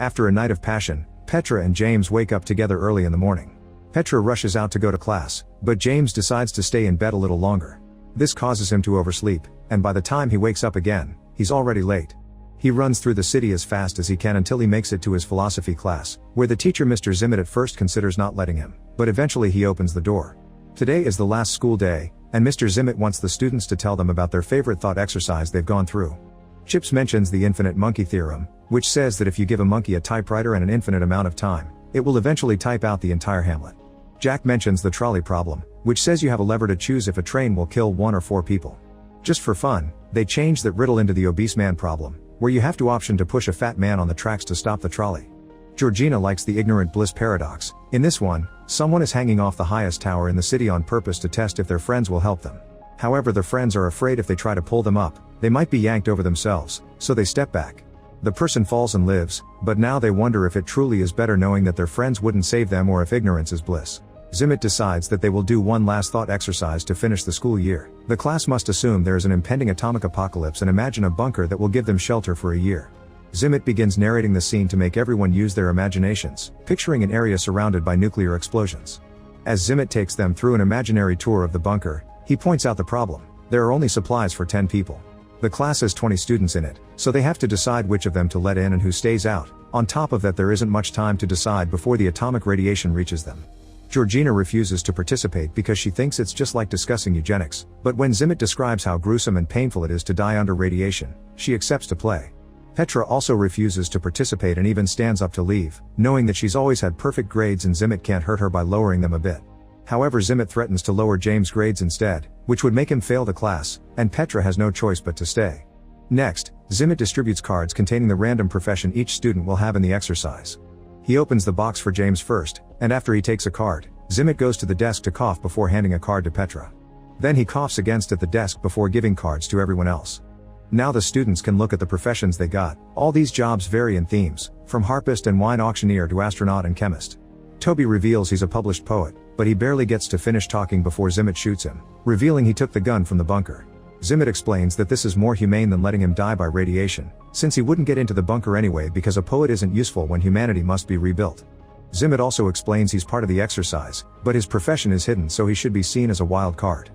After a night of passion, Petra and James wake up together early in the morning. Petra rushes out to go to class, but James decides to stay in bed a little longer. This causes him to oversleep, and by the time he wakes up again, he's already late. He runs through the city as fast as he can until he makes it to his philosophy class, where the teacher Mr. Zimmett at first considers not letting him, but eventually he opens the door. Today is the last school day, and Mr. Zimmett wants the students to tell them about their favorite thought exercise they've gone through. Chips mentions the infinite monkey theorem, which says that if you give a monkey a typewriter and an infinite amount of time, it will eventually type out the entire Hamlet. Jack mentions the trolley problem, which says you have a lever to choose if a train will kill 1 or 4 people. Just for fun, they change that riddle into the obese man problem, where you have to option to push a fat man on the tracks to stop the trolley. Georgina likes the ignorant bliss paradox. In this one, someone is hanging off the highest tower in the city on purpose to test if their friends will help them. However, their friends are afraid if they try to pull them up, they might be yanked over themselves, so they step back. The person falls and lives, but now they wonder if it truly is better knowing that their friends wouldn't save them or if ignorance is bliss. Zimmett decides that they will do one last thought exercise to finish the school year. The class must assume there is an impending atomic apocalypse and imagine a bunker that will give them shelter for a year. Zimmett begins narrating the scene to make everyone use their imaginations, picturing an area surrounded by nuclear explosions. As Zimmett takes them through an imaginary tour of the bunker, he points out the problem. There are only supplies for 10 people. The class has 20 students in it, so they have to decide which of them to let in and who stays out. On top of that, there isn't much time to decide before the atomic radiation reaches them. Georgina refuses to participate because she thinks it's just like discussing eugenics, but when Zimmett describes how gruesome and painful it is to die under radiation, she accepts to play. Petra also refuses to participate and even stands up to leave, knowing that she's always had perfect grades and Zimmett can't hurt her by lowering them a bit. However, Zimmett threatens to lower James' grades instead, which would make him fail the class, and Petra has no choice but to stay. Next, Zimmett distributes cards containing the random profession each student will have in the exercise. He opens the box for James first, and after he takes a card, Zimmett goes to the desk to cough before handing a card to Petra. Then he coughs against at the desk before giving cards to everyone else. Now the students can look at the professions they got. All these jobs vary in themes, from harpist and wine auctioneer to astronaut and chemist. Toby reveals he's a published poet, but he barely gets to finish talking before Zimmett shoots him, revealing he took the gun from the bunker. Zimmett explains that this is more humane than letting him die by radiation, since he wouldn't get into the bunker anyway because a poet isn't useful when humanity must be rebuilt. Zimmett also explains he's part of the exercise, but his profession is hidden so he should be seen as a wild card.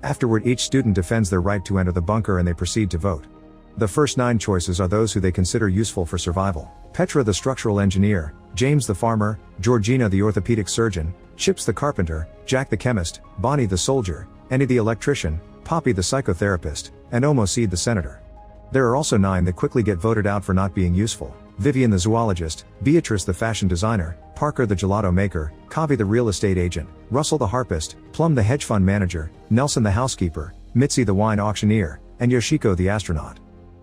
Afterward, each student defends their right to enter the bunker and they proceed to vote. The first 9 choices are those who they consider useful for survival: Petra the structural engineer, James the farmer, Georgina the orthopedic surgeon, Chips the carpenter, Jack the chemist, Bonnie the soldier, Andy the electrician, Poppy the psychotherapist, and Omoseed the senator. There are also 9 that quickly get voted out for not being useful: Vivian the zoologist, Beatrice the fashion designer, Parker the gelato maker, Kavi the real estate agent, Russell the harpist, Plum the hedge fund manager, Nelson the housekeeper, Mitzi the wine auctioneer, and Yoshiko the astronaut.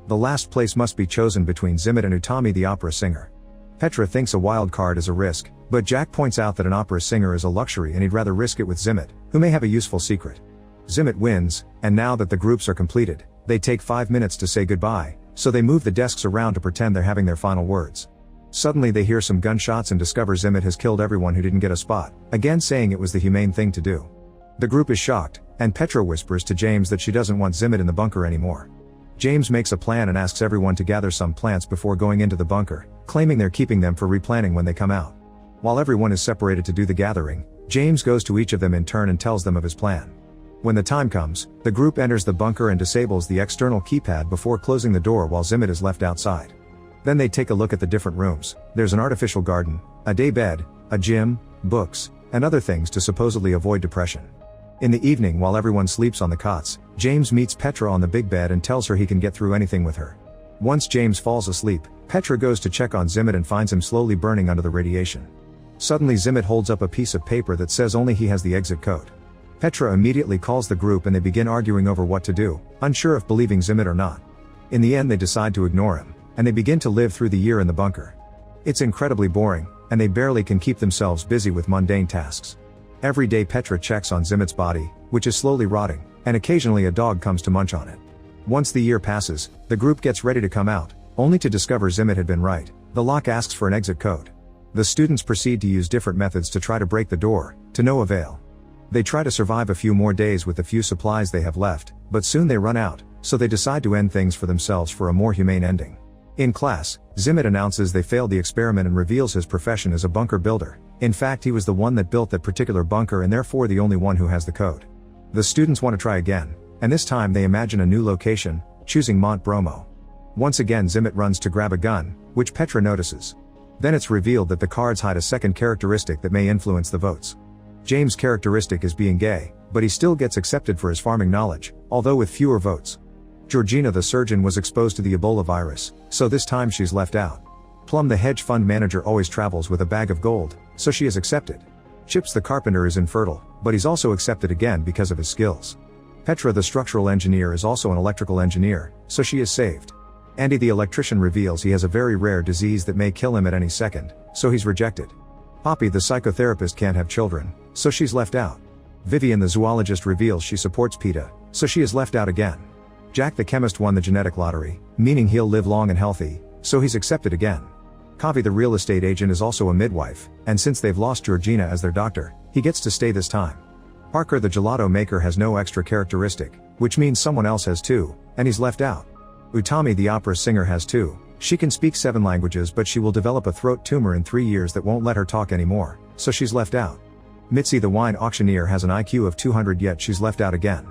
The last place must be chosen between Zimmett and Utami the opera singer. Petra thinks a wild card is a risk, but Jack points out that an opera singer is a luxury and he'd rather risk it with Zimmett, who may have a useful secret. Zimmett wins, and now that the groups are completed, they take 5 minutes to say goodbye, so they move the desks around to pretend they're having their final words. Suddenly they hear some gunshots and discover Zimmett has killed everyone who didn't get a spot, again saying it was the humane thing to do. The group is shocked, and Petra whispers to James that she doesn't want Zimmett in the bunker anymore. James makes a plan and asks everyone to gather some plants before going into the bunker, claiming they're keeping them for replanting when they come out. While everyone is separated to do the gathering, James goes to each of them in turn and tells them of his plan. When the time comes, the group enters the bunker and disables the external keypad before closing the door while Zimmett is left outside. Then they take a look at the different rooms. There's an artificial garden, a day bed, a gym, books, and other things to supposedly avoid depression. In the evening, while everyone sleeps on the cots, James meets Petra on the big bed and tells her he can get through anything with her. Once James falls asleep, Petra goes to check on Zimmett and finds him slowly burning under the radiation. Suddenly Zimmett holds up a piece of paper that says only he has the exit code. Petra immediately calls the group and they begin arguing over what to do, unsure if believing Zimmett or not. In the end they decide to ignore him, and they begin to live through the year in the bunker. It's incredibly boring, and they barely can keep themselves busy with mundane tasks. Every day Petra checks on Zimmett's body, which is slowly rotting, and occasionally a dog comes to munch on it. Once the year passes, the group gets ready to come out, only to discover Zimmett had been right. The lock asks for an exit code. The students proceed to use different methods to try to break the door, to no avail. They try to survive a few more days with the few supplies they have left, but soon they run out, so they decide to end things for themselves for a more humane ending. In class, Zimmet announces they failed the experiment and reveals his profession as a bunker builder. In fact, he was the one that built that particular bunker and therefore the only one who has the code. The students want to try again, and this time they imagine a new location, choosing Mont Bromo. Once again Zimmet runs to grab a gun, which Petra notices. Then it's revealed that the cards hide a second characteristic that may influence the votes. James' characteristic is being gay, but he still gets accepted for his farming knowledge, although with fewer votes. Georgina the surgeon was exposed to the Ebola virus, so this time she's left out. Plum the hedge fund manager always travels with a bag of gold, so she is accepted. Chips the carpenter is infertile, but he's also accepted again because of his skills. Petra the structural engineer is also an electrical engineer, so she is saved. Andy the electrician reveals he has a very rare disease that may kill him at any second, so he's rejected. Poppy the psychotherapist can't have children, so she's left out. Vivian the zoologist reveals she supports PETA, so she is left out again. Jack the chemist won the genetic lottery, meaning he'll live long and healthy, so he's accepted again. Kavi the real estate agent is also a midwife, and since they've lost Georgina as their doctor, he gets to stay this time. Parker the gelato maker has no extra characteristic, which means someone else has too, and he's left out. Utami the opera singer has too. She can speak 7 languages but she will develop a throat tumor in 3 years that won't let her talk anymore, so she's left out. Mitzi the wine auctioneer has an IQ of 200 yet she's left out again.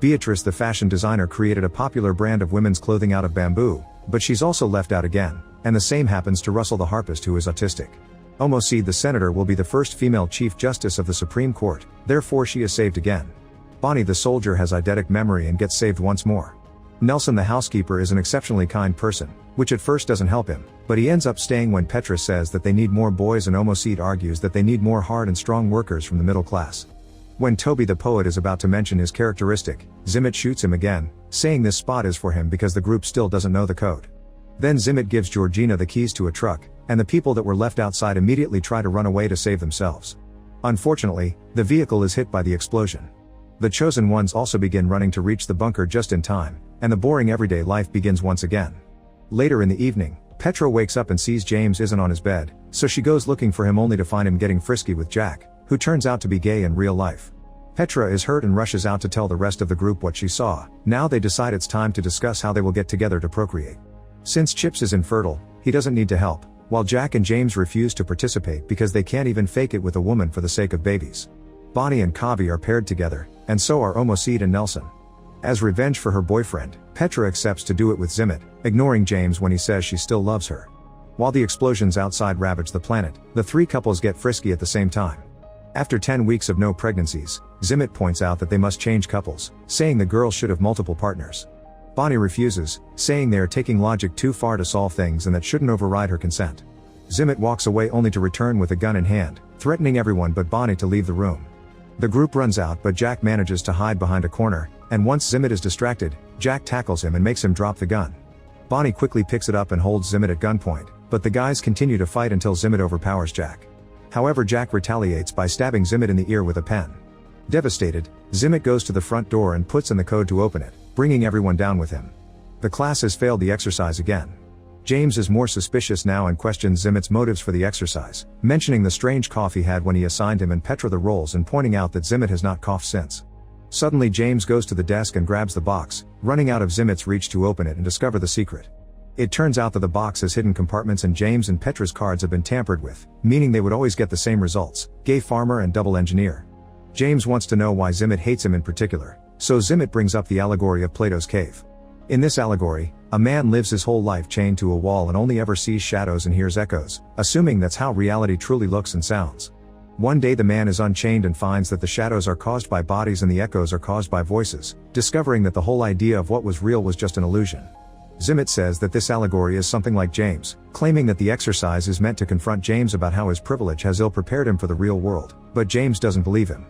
Beatrice the fashion designer created a popular brand of women's clothing out of bamboo, but she's also left out again, and the same happens to Russell the harpist who is autistic. Omoseed the senator will be the first female chief justice of the Supreme Court, therefore she is saved again. Bonnie the soldier has eidetic memory and gets saved once more. Nelson the housekeeper is an exceptionally kind person, which at first doesn't help him, but he ends up staying when Petra says that they need more boys and Omoseed argues that they need more hard and strong workers from the middle class. When Toby the poet is about to mention his characteristic, Zimmet shoots him again, saying this spot is for him because the group still doesn't know the code. Then Zimmet gives Georgina the keys to a truck, and the people that were left outside immediately try to run away to save themselves. Unfortunately, the vehicle is hit by the explosion. The chosen ones also begin running to reach the bunker just in time, and the boring everyday life begins once again. Later in the evening, Petra wakes up and sees James isn't on his bed, so she goes looking for him only to find him getting frisky with Jack, who turns out to be gay in real life. Petra is hurt and rushes out to tell the rest of the group what she saw. Now they decide it's time to discuss how they will get together to procreate. Since Chips is infertile, he doesn't need to help, while Jack and James refuse to participate because they can't even fake it with a woman for the sake of babies. Bonnie and Kavi are paired together, and so are Omoseed and Nelson. As revenge for her boyfriend, Petra accepts to do it with Zimmet, ignoring James when he says she still loves her. While the explosions outside ravage the planet, the 3 couples get frisky at the same time. After 10 weeks of no pregnancies, Zimmet points out that they must change couples, saying the girls should have multiple partners. Bonnie refuses, saying they are taking logic too far to solve things and that shouldn't override her consent. Zimmet walks away only to return with a gun in hand, threatening everyone but Bonnie to leave the room. The group runs out but Jack manages to hide behind a corner, and once Zimmet is distracted, Jack tackles him and makes him drop the gun. Bonnie quickly picks it up and holds Zimmet at gunpoint, but the guys continue to fight until Zimmet overpowers Jack. However, Jack retaliates by stabbing Zimmet in the ear with a pen. Devastated, Zimmet goes to the front door and puts in the code to open it, bringing everyone down with him. The class has failed the exercise again. James is more suspicious now and questions Zimmet's motives for the exercise, mentioning the strange cough he had when he assigned him and Petra the roles and pointing out that Zimmet has not coughed since. Suddenly James goes to the desk and grabs the box, running out of Zimmet's reach to open it and discover the secret. It turns out that the box has hidden compartments and James and Petra's cards have been tampered with, meaning they would always get the same results: gay farmer and double engineer. James wants to know why Zimmet hates him in particular, so Zimmet brings up the allegory of Plato's cave. In this allegory, a man lives his whole life chained to a wall and only ever sees shadows and hears echoes, assuming that's how reality truly looks and sounds. One day the man is unchained and finds that the shadows are caused by bodies and the echoes are caused by voices, discovering that the whole idea of what was real was just an illusion. Zimmet says that this allegory is something like James, claiming that the exercise is meant to confront James about how his privilege has ill-prepared him for the real world, but James doesn't believe him.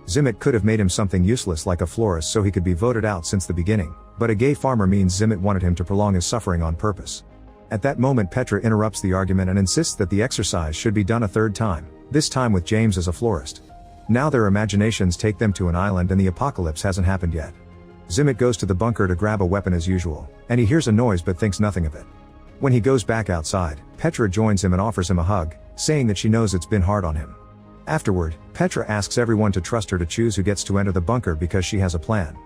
Zimmet could have made him something useless like a florist so he could be voted out since the beginning, but a gay farmer means Zimmet wanted him to prolong his suffering on purpose. At that moment Petra interrupts the argument and insists that the exercise should be done a third time, this time with James as a florist. Now their imaginations take them to an island and the apocalypse hasn't happened yet. Zimmet goes to the bunker to grab a weapon as usual, and he hears a noise but thinks nothing of it. When he goes back outside, Petra joins him and offers him a hug, saying that she knows it's been hard on him. Afterward, Petra asks everyone to trust her to choose who gets to enter the bunker because she has a plan.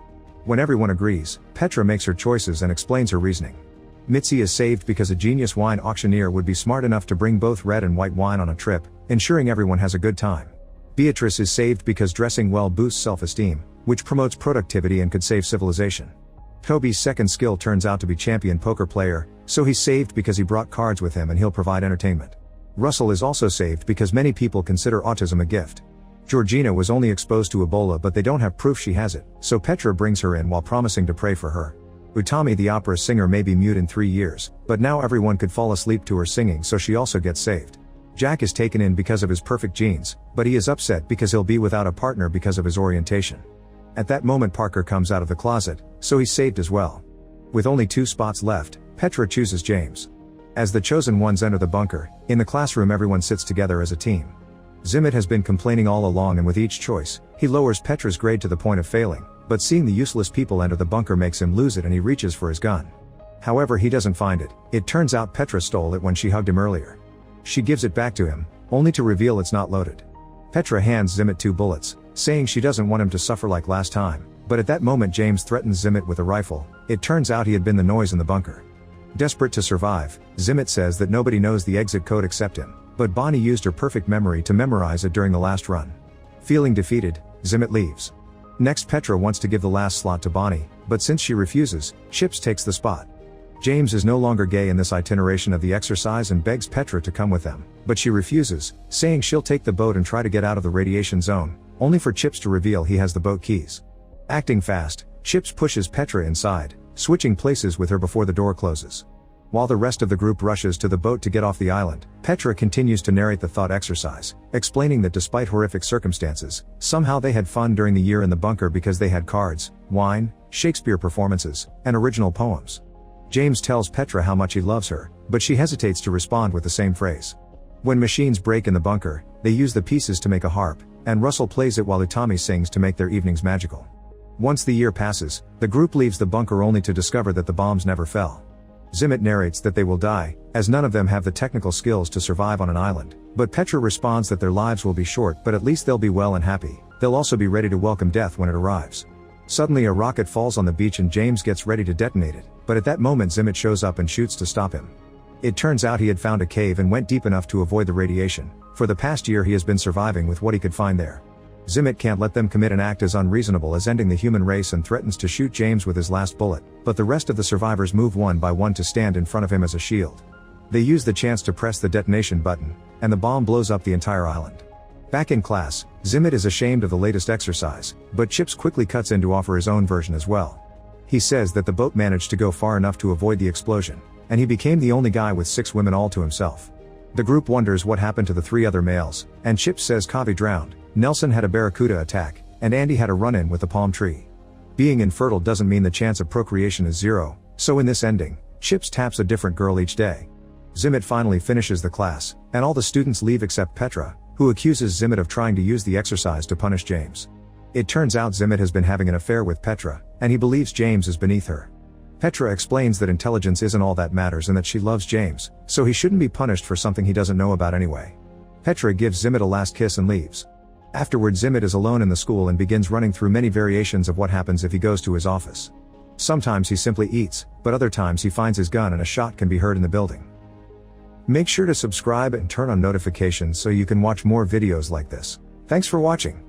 When everyone agrees, Petra makes her choices and explains her reasoning. Mitzi is saved because a genius wine auctioneer would be smart enough to bring both red and white wine on a trip, ensuring everyone has a good time. Beatrice is saved because dressing well boosts self-esteem, which promotes productivity and could save civilization. Toby's second skill turns out to be champion poker player, so he's saved because he brought cards with him and he'll provide entertainment. Russell is also saved because many people consider autism a gift. Georgina was only exposed to Ebola, but they don't have proof she has it, so Petra brings her in while promising to pray for her. Utami the opera singer may be mute in 3 years, but now everyone could fall asleep to her singing, so she also gets saved. Jack is taken in because of his perfect genes, but he is upset because he'll be without a partner because of his orientation. At that moment Parker comes out of the closet, so he's saved as well. With only 2 spots left, Petra chooses James. As the chosen ones enter the bunker, in the classroom everyone sits together as a team. Zimmit has been complaining all along, and with each choice, he lowers Petra's grade to the point of failing, but seeing the useless people enter the bunker makes him lose it and he reaches for his gun. However, he doesn't find it. It turns out Petra stole it when she hugged him earlier. She gives it back to him, only to reveal it's not loaded. Petra hands Zimmit 2 bullets, saying she doesn't want him to suffer like last time, but at that moment James threatens Zimmit with a rifle. It turns out he had been the noise in the bunker. Desperate to survive, Zimmit says that nobody knows the exit code except him, but Bonnie used her perfect memory to memorize it during the last run. Feeling defeated, Zimmit leaves. Next, Petra wants to give the last slot to Bonnie, but since she refuses, Chips takes the spot. James is no longer gay in this itineration of the exercise and begs Petra to come with them, but she refuses, saying she'll take the boat and try to get out of the radiation zone, only for Chips to reveal he has the boat keys. Acting fast, Chips pushes Petra inside, switching places with her before the door closes. While the rest of the group rushes to the boat to get off the island, Petra continues to narrate the thought exercise, explaining that despite horrific circumstances, somehow they had fun during the year in the bunker because they had cards, wine, Shakespeare performances, and original poems. James tells Petra how much he loves her, but she hesitates to respond with the same phrase. When machines break in the bunker, they use the pieces to make a harp, and Russell plays it while Utami sings to make their evenings magical. Once the year passes, the group leaves the bunker only to discover that the bombs never fell. Zimmit narrates that they will die, as none of them have the technical skills to survive on an island, but Petra responds that their lives will be short, but at least they'll be well and happy. They'll also be ready to welcome death when it arrives. Suddenly a rocket falls on the beach and James gets ready to detonate it, but at that moment Zimmit shows up and shoots to stop him. It turns out he had found a cave and went deep enough to avoid the radiation. For the past year he has been surviving with what he could find there. Zimmit can't let them commit an act as unreasonable as ending the human race and threatens to shoot James with his last bullet, but the rest of the survivors move one by one to stand in front of him as a shield. They use the chance to press the detonation button, and the bomb blows up the entire island. Back in class, Zimmit is ashamed of the latest exercise, but Chips quickly cuts in to offer his own version as well. He says that the boat managed to go far enough to avoid the explosion, and he became the only guy with 6 women all to himself. The group wonders what happened to the 3 other males, and Chips says Kavi drowned, Nelson had a barracuda attack, and Andy had a run-in with a palm tree. Being infertile doesn't mean the chance of procreation is 0, so in this ending, Chips taps a different girl each day. Zimmit finally finishes the class, and all the students leave except Petra, who accuses Zimmit of trying to use the exercise to punish James. It turns out Zimmit has been having an affair with Petra, and he believes James is beneath her. Petra explains that intelligence isn't all that matters and that she loves James, so he shouldn't be punished for something he doesn't know about anyway. Petra gives Zimmit a last kiss and leaves. Afterward, Zimmit is alone in the school and begins running through many variations of what happens if he goes to his office. Sometimes he simply eats, but other times he finds his gun and a shot can be heard in the building. Make sure to subscribe and turn on notifications so you can watch more videos like this. Thanks for watching.